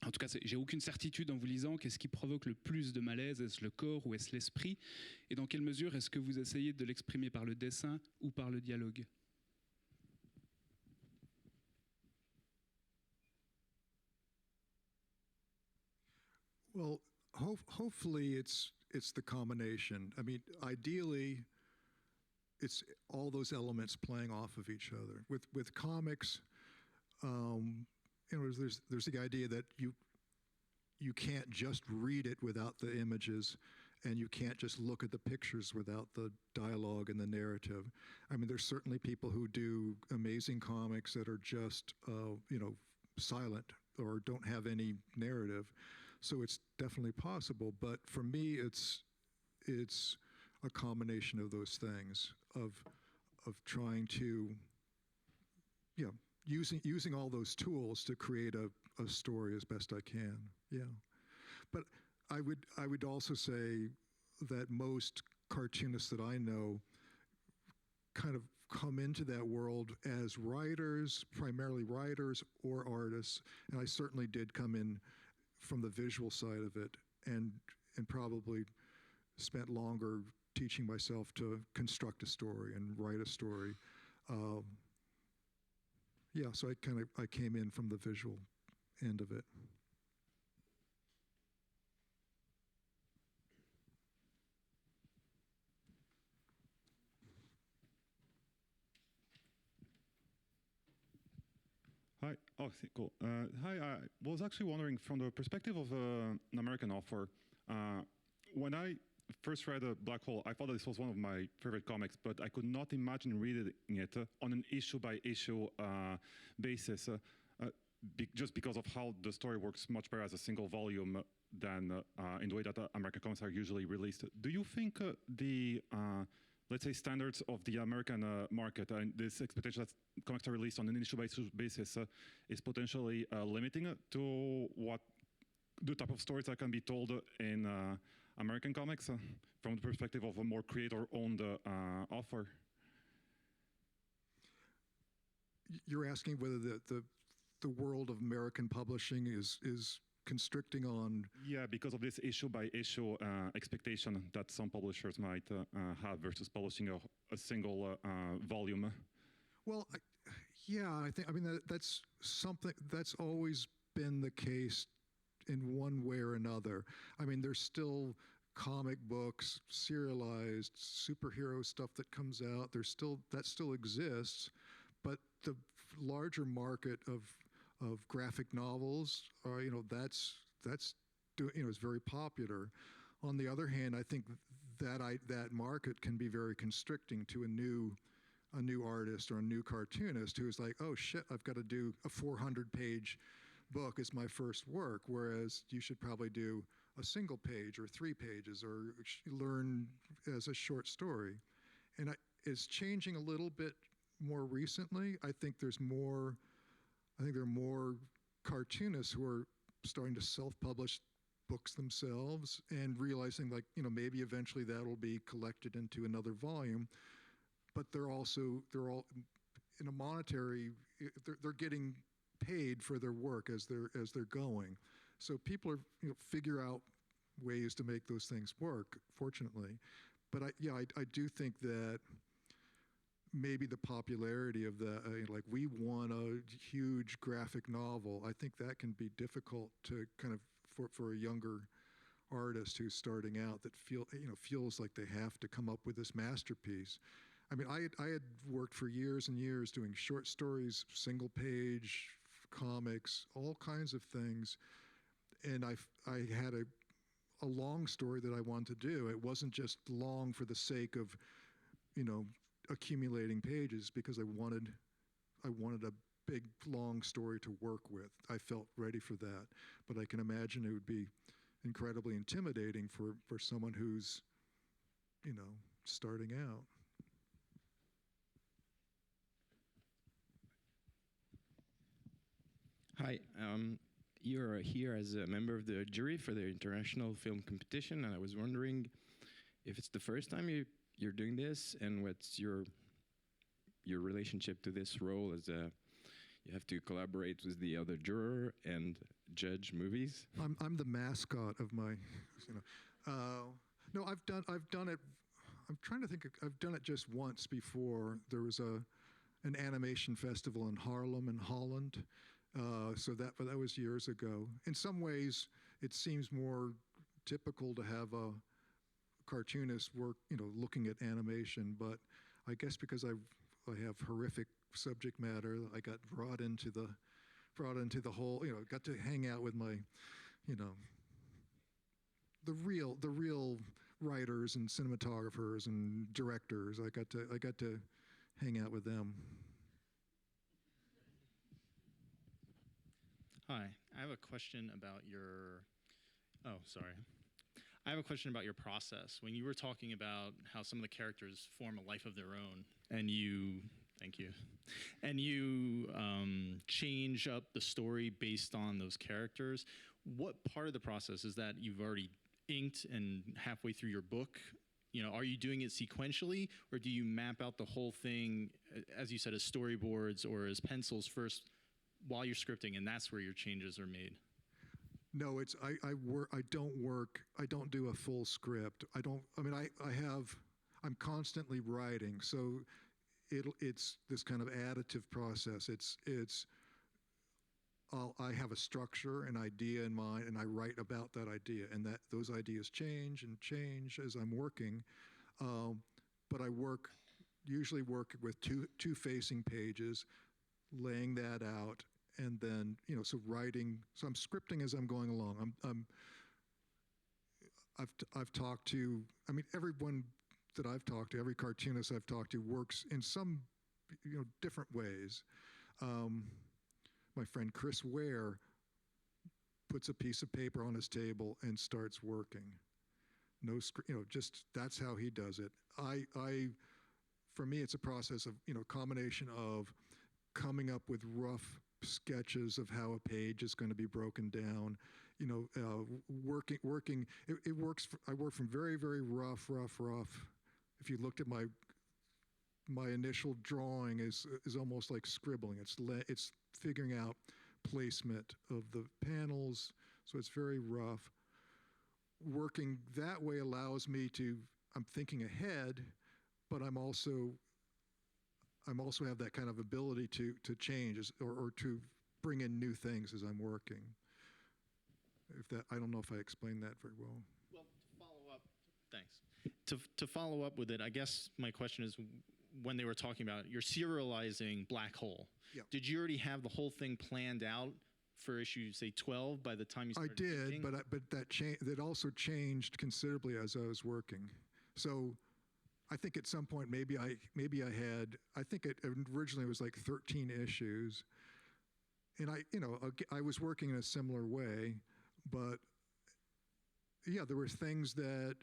[SPEAKER 4] En tout cas, j'ai aucune certitude en vous lisant. Qu'est-ce qui provoque le plus de malaise? Est-ce le corps ou est-ce l'esprit? Et dans quelle mesure est-ce que vous essayez de l'exprimer par le dessin ou par le dialogue?
[SPEAKER 2] Well, hopefully it's the combination. I mean, ideally, it's all those elements playing off of each other. With comics, there's the idea that you can't just read it without the images, and you can't just look at the pictures without the dialogue and the narrative. I mean, there's certainly people who do amazing comics that are just silent or don't have any narrative. So it's definitely possible, but for me, it's a combination of those things of trying to, using all those tools to create a story as best I can. Yeah, but I would also say that most cartoonists that I know kind of come into that world as writers, primarily writers or artists, and I certainly did come in from the visual side of it, and probably spent longer teaching myself to construct a story and write a story. So I came in from the visual end of it.
[SPEAKER 5] Hi. Oh, cool. Hi. I was actually wondering, from the perspective of an American author, when I first read Black Hole, I thought that this was one of my favorite comics, but I could not imagine reading it on an issue-by-issue basis, just because of how the story works much better as a single volume than in the way that American comics are usually released. Do you think let's say, standards of the American market and this expectation that comics are released on an issue-by-issue basis is potentially limiting to what the type of stories that can be told in American comics from the perspective of a more creator-owned author?
[SPEAKER 2] You're asking whether the world of American publishing is constricting on...
[SPEAKER 5] Yeah, because of this issue-by-issue expectation that some publishers might have versus publishing a single volume.
[SPEAKER 2] Well, I mean, that's something that's always been the case in one way or another. I mean, there's still comic books, serialized superhero stuff that comes out. That still exists, but the larger market of graphic novels, is very popular. On the other hand, I think that market can be very constricting to a new artist or a new cartoonist who's like, oh shit, I've got to do a 400-page book as my first work, whereas you should probably do a single page or 3 pages or learn as a short story. And it's changing a little bit more recently. I think there are more cartoonists who are starting to self-publish books themselves and realizing, like, maybe eventually that'll be collected into another volume. But they're all in a monetary, they're getting paid for their work as they're going. So people are figure out ways to make those things work, fortunately. But I do think that maybe the popularity of like we want a huge graphic novel, I think that can be difficult to kind of for a younger artist who's starting out that feels like they have to come up with this masterpiece. I mean, I had worked for years and years doing short stories, single page comics, all kinds of things, and I had a long story that I wanted to do. It wasn't just long for the sake of accumulating pages, because I wanted a big long story to work with. I felt ready for that, but I can imagine it would be incredibly intimidating for someone who's starting out.
[SPEAKER 6] Hi, you're here as a member of the jury for the international film competition, and I was wondering if it's the first time you're doing this, and what's your relationship to this role as you have to collaborate with the other juror and judge movies?
[SPEAKER 2] I'm the mascot of my, you know. No, I've done it. I'm trying to think. I've done it just once before. There was an animation festival in Haarlem in Holland. So that was years ago. In some ways, it seems more typical to have a cartoonist work, you know, looking at animation. But I guess because I have horrific subject matter, I got brought into the whole, you know, got to hang out with my, you know, the real writers and cinematographers and directors. I got to hang out with them.
[SPEAKER 7] Hi, I have a question about your, I have a question about your process. When you were talking about how some of the characters form a life of their own, and you, thank you, and you change up the story based on those characters, what part of the process is that you've already inked and halfway through your book? You know, are you doing it sequentially, or do you map out the whole thing, as you said, as storyboards or as pencils first, while you're scripting, and that's where your changes are made?
[SPEAKER 2] No, it's I don't do a full script. I'm constantly writing, so it's this kind of additive process. I have a structure, an idea in mind, and I write about that idea, and that those ideas change as I'm working. But I usually work with two facing pages, laying that out. And then, you know, so I'm scripting as I'm going along. I've talked to, I mean, everyone that I've talked to, every cartoonist I've talked to works in some, you know, different ways. My friend Chris Ware puts a piece of paper on his table and starts working. No script, you know, just that's how he does it. For me, it's a process of, you know, combination of coming up with rough sketches of how a page is going to be broken down, you know, working. It works. I work from very, very rough. If you looked at my initial drawing is almost like scribbling. It's figuring out placement of the panels, so it's very rough. Working that way allows me to. I'm thinking ahead, but I'm also have that kind of ability to change or to bring in new things as I'm working. I don't know if I explained that very well.
[SPEAKER 7] Well, to follow up, thanks. To follow up with it, I guess my question is, when they were talking about you're serializing Black Hole,
[SPEAKER 2] yeah.
[SPEAKER 7] Did you already have the whole thing planned out for issue, say, 12 by the time you started?
[SPEAKER 2] I did,
[SPEAKER 7] thinking?
[SPEAKER 2] but that also changed considerably as I was working. So I think at some point maybe I think it originally was like 13 issues, and I was working in a similar way, but yeah, there were things that,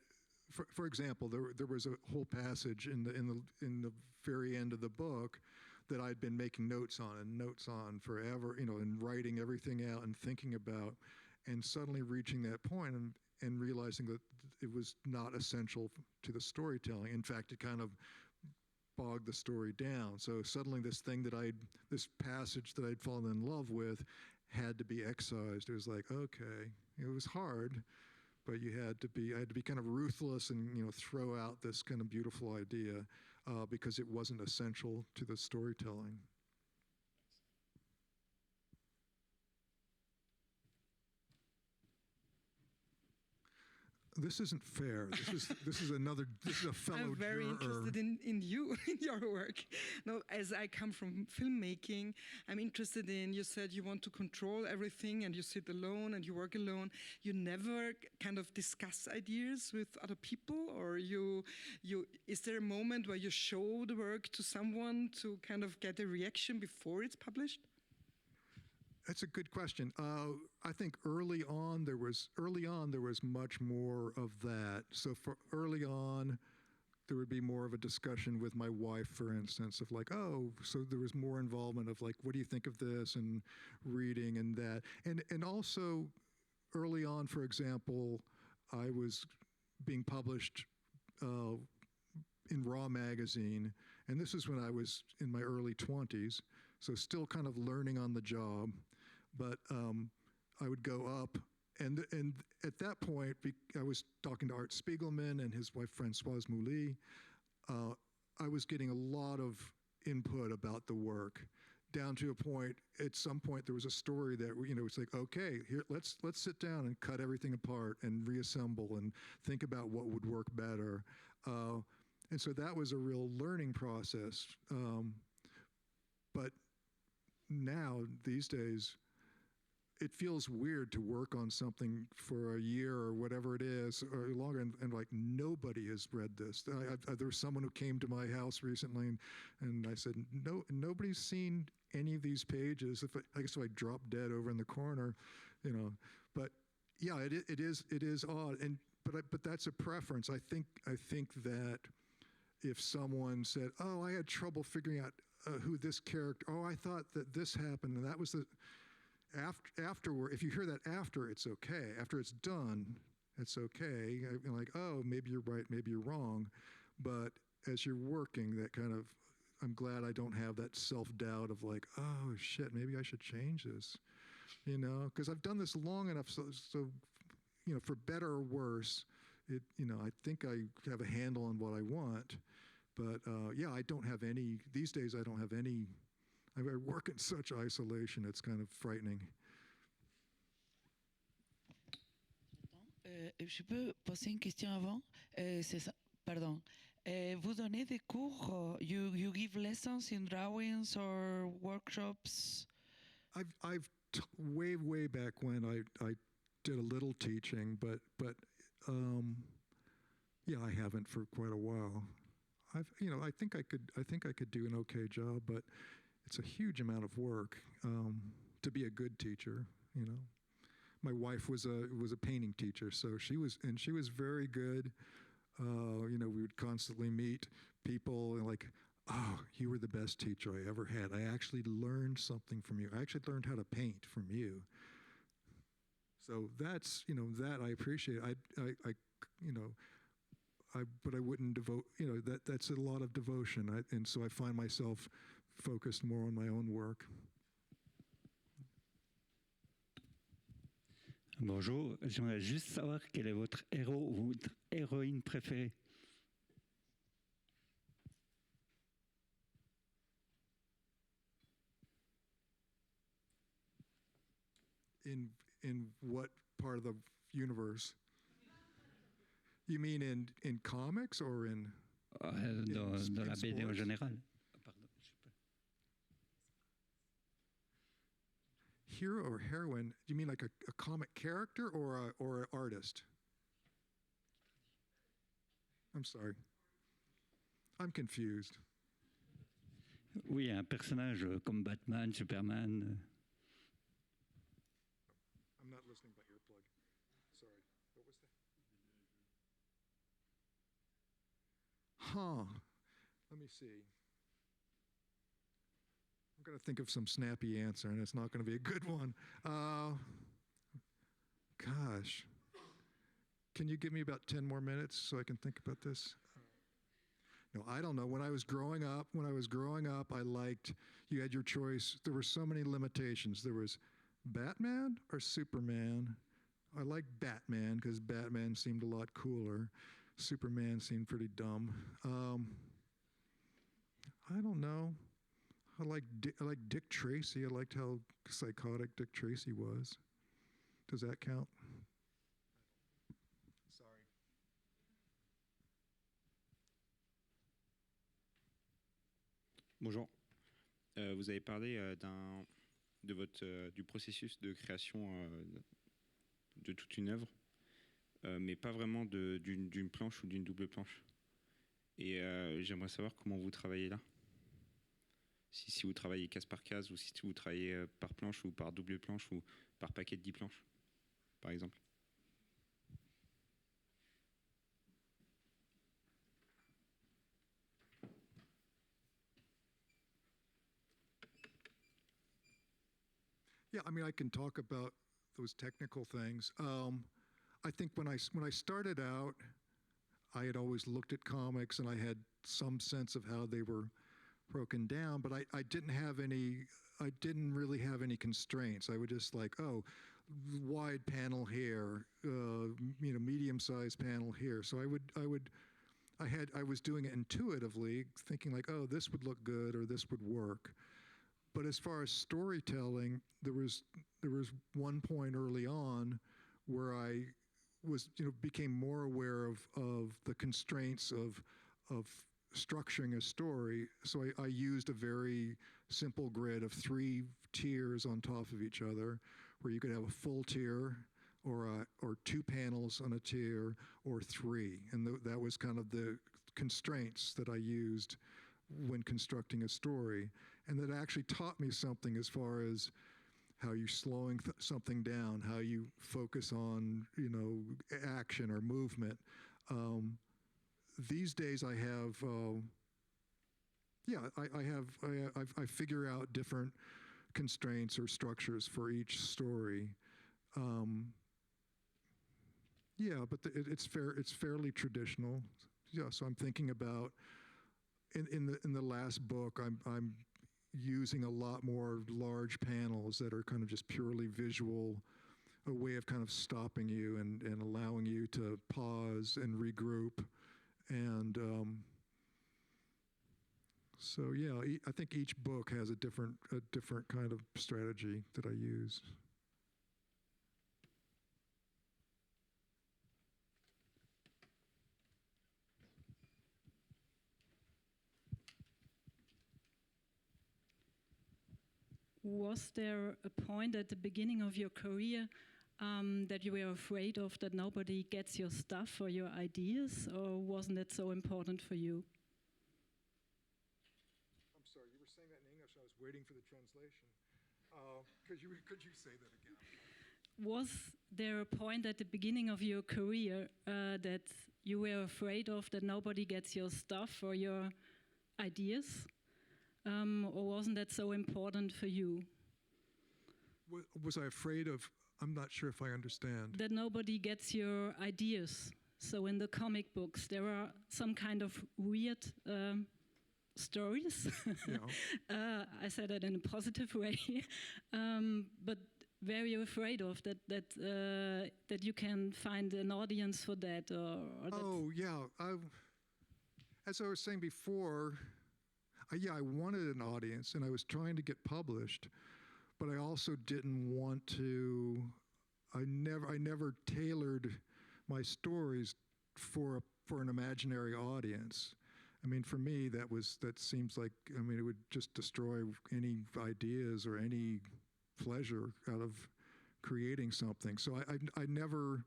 [SPEAKER 2] for example, there was a whole passage in the very end of the book that I'd been making notes on forever, you know, and writing everything out and thinking about, and suddenly reaching that point and realizing that it was not essential to the storytelling. In fact, it kind of bogged the story down. So suddenly this passage that I'd fallen in love with had to be excised. It was like, okay, it was hard, but I had to be kind of ruthless and, you know, throw out this kind of beautiful idea because it wasn't essential to the storytelling. This isn't fair. This is a fellow
[SPEAKER 8] I'm very
[SPEAKER 2] juror.
[SPEAKER 8] interested in you, in your work. No, as I come from filmmaking, I'm interested in, you said you want to control everything and you sit alone and you work alone. You never kind of discuss ideas with other people, or is there a moment where you show the work to someone to kind of get a reaction before it's published?
[SPEAKER 2] That's a good question. I think early on there was much more of that. So for early on, there would be more of a discussion with my wife, for instance, of like, oh, so there was more involvement of like, what do you think of this, and reading and that, and also early on, for example, I was being published in Raw magazine, and this is when I was in my early 20s. So still kind of learning on the job, but I would go up, and at that point, I was talking to Art Spiegelman and his wife Françoise Mouly. I was getting a lot of input about the work, down to a point. At some point, there was a story that it's like, okay, here let's sit down and cut everything apart and reassemble and think about what would work better. And so that was a real learning process. But now, these days, it feels weird to work on something for a year or whatever it is, or longer, and like nobody has read this. There was someone who came to my house recently, and I said, nobody's seen any of these pages. I guess if I drop dead over in the corner, But yeah, it is odd, but that's a preference. I think that if someone said, "Oh, I had trouble figuring out who this character," "Oh, I thought that this happened," and that was the afterward. If you hear that after, it's okay. After it's done, it's okay. I'm like, "Oh, maybe you're right, maybe you're wrong," but as you're working, that kind of, I'm glad I don't have that self-doubt of like, "Oh shit, maybe I should change this," because I've done this long enough, so for better or worse, I think I have a handle on what I want. But yeah, I don't have any, these days I don't have any, I work in such isolation, it's kind of frightening.
[SPEAKER 3] Je peux poser une question avant? Pardon. Vous donnez des cours? You give lessons in drawings or workshops?
[SPEAKER 2] I've way back when I did a little teaching, but yeah, I haven't for quite a while. I think I could do an okay job, but it's a huge amount of work to be a good teacher. My wife was a painting teacher, so she was very good. We would constantly meet people and like, "Oh, you were the best teacher I ever had. I actually learned something from you. I actually learned how to paint from you." So that's, that I appreciate. But I wouldn't devote, that's a lot of devotion. And so I find myself focused more on my own work.
[SPEAKER 9] Bonjour, j'aimerais juste savoir quel est votre héros ou votre héroïne préférée.
[SPEAKER 2] In what part of the universe? You mean in comics or in
[SPEAKER 9] Dans la BD en général. Pardon,
[SPEAKER 2] hero or heroine? Do you mean like a comic character or an artist? I'm sorry. I'm confused.
[SPEAKER 9] Oui, un personnage comme Batman, Superman.
[SPEAKER 2] I'm not listening by earplug. Sorry. What was that? Let me see. I'm going to think of some snappy answer, and it's not going to be a good one. Gosh. Can you give me about 10 more minutes so I can think about this? No, I don't know. When I was growing up, I liked, you had your choice. There were so many limitations. There was Batman or Superman. I liked Batman because Batman seemed a lot cooler. Superman seemed pretty dumb. I don't know. I like Dick Tracy. I liked how psychotic Dick Tracy was. Does that count? Sorry.
[SPEAKER 6] Bonjour. Vous avez parlé du processus de création de toute une œuvre, mais pas vraiment d'une planche ou d'une double planche. Et j'aimerais savoir comment vous travaillez là. Si vous travaillez case par case, ou si vous travaillez par planche ou par double planche ou par paquet de 10 planches, par exemple.
[SPEAKER 2] Yeah, I mean, I can talk about those technical things. I think when I started out, I had always looked at comics and I had some sense of how they were broken down, but I didn't really have any constraints. I would just like, oh, wide panel here, medium-sized panel here. So I was doing it intuitively, thinking like, oh, this would look good or this would work. But as far as storytelling, there was one point early on where I became more aware of the constraints of structuring a story. So I used a very simple grid of 3 tiers on top of each other, where you could have a full tier or 2 panels on a tier or 3. And that was kind of the constraints that I used when constructing a story. And that actually taught me something as far as how you're slowing something down, how you focus on, action or movement. These days I have, I figure out different constraints or structures for each story. But it's fairly traditional. Yeah, so I'm thinking about in the last book, I'm using a lot more large panels that are kind of just purely visual, a way of kind of stopping you and allowing you to pause and regroup. And so yeah, I think each book has a different kind of strategy that I use.
[SPEAKER 10] Was there a point at the beginning of your career that you were afraid of that nobody gets your stuff or your ideas, or wasn't it so important for you?
[SPEAKER 2] I'm sorry, you were saying that in English. I was waiting for the translation. Could you say that again?
[SPEAKER 10] Was there a point at the beginning of your career that you were afraid of that nobody gets your stuff or your ideas? Or wasn't that so important for you?
[SPEAKER 2] Was I afraid of, I'm not sure if I understand.
[SPEAKER 10] That nobody gets your ideas. So in the comic books, there are some kind of weird stories. Yeah. I said that in a positive way. But very afraid of that you can find an audience for that.
[SPEAKER 2] Oh, yeah. As I was saying before, I wanted an audience, and I was trying to get published, but I also didn't want to. I never tailored my stories for an imaginary audience. I mean, for me, that seems like, it would just destroy any ideas or any pleasure out of creating something. So I never,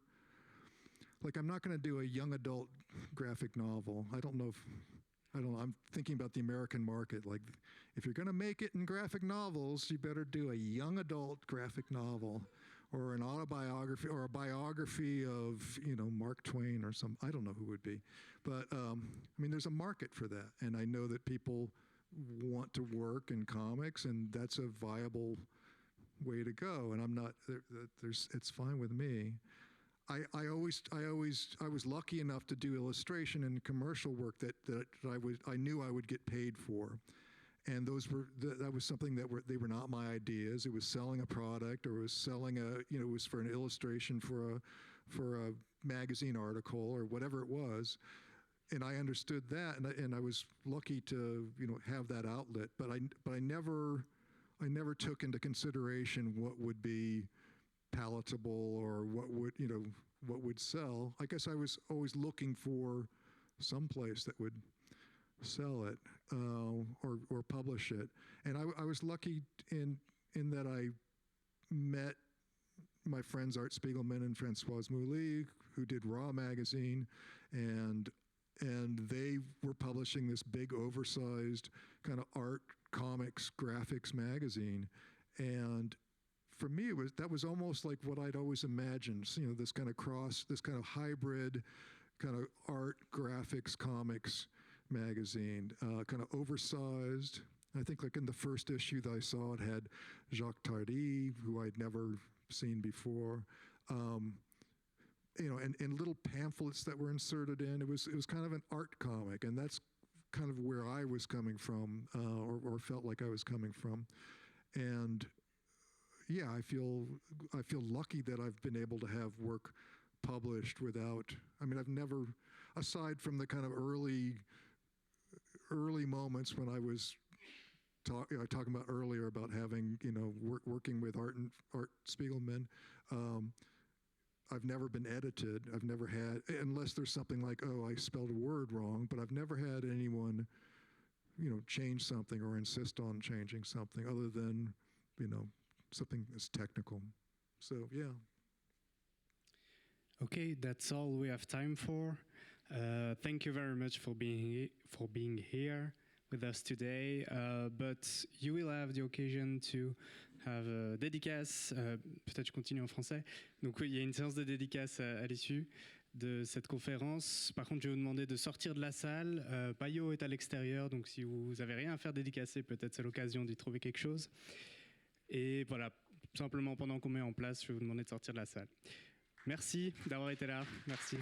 [SPEAKER 2] I'm not going to do a young adult graphic novel. I'm thinking about the American market. Like, if you're going to make it in graphic novels, you better do a young adult graphic novel, or an autobiography, or a biography of, Mark Twain or I don't know who would be. But, there's a market for that. And I know that people want to work in comics, and that's a viable way to go. And it's fine with me. I was lucky enough to do illustration and commercial work that I knew I would get paid for, and that was something they were not my ideas. It was selling a product, or it was selling it was for an illustration for a magazine article or whatever it was, and I understood that, and I was lucky to have that outlet. But I never took into consideration what would be palatable or what would sell. I guess I was always looking for some place that would sell it or publish it. And I was lucky in that I met my friends Art Spiegelman and Françoise Mouly, who did Raw magazine, and they were publishing this big oversized kind of art, comics, graphics magazine. And for me, that was almost like what I'd always imagined, this kind of hybrid kind of art, graphics, comics magazine, kind of oversized. I think in the first issue that I saw, it had Jacques Tardy, who I'd never seen before, and little pamphlets that were inserted in. It was kind of an art comic, and that's kind of where I was coming from, or felt like I was coming from. And yeah, I feel lucky that I've been able to have work published without, I mean, I've never, aside from the kind of early moments when I was talking about earlier about having, working with Art Spiegelman, I've never been edited. I've never had, unless there's something like, oh, I spelled a word wrong, but I've never had anyone, change something or insist on changing something other than, something as technical. So, yeah.
[SPEAKER 11] Okay, that's all we have time for. Thank you very much for being here with us today. But you will have the occasion to have a dédicace. Peut-être je continue en français. Donc oui, il y a une séance de dédicace à l'issue de cette conférence. Par contre, je vais vous demander de sortir de la salle. Payot est à l'extérieur, donc si vous n'avez rien à faire dédicacer, peut-être c'est l'occasion d'y trouver quelque chose. Et voilà, simplement pendant qu'on met en place, je vais vous demander de sortir de la salle. Merci d'avoir été là. Merci.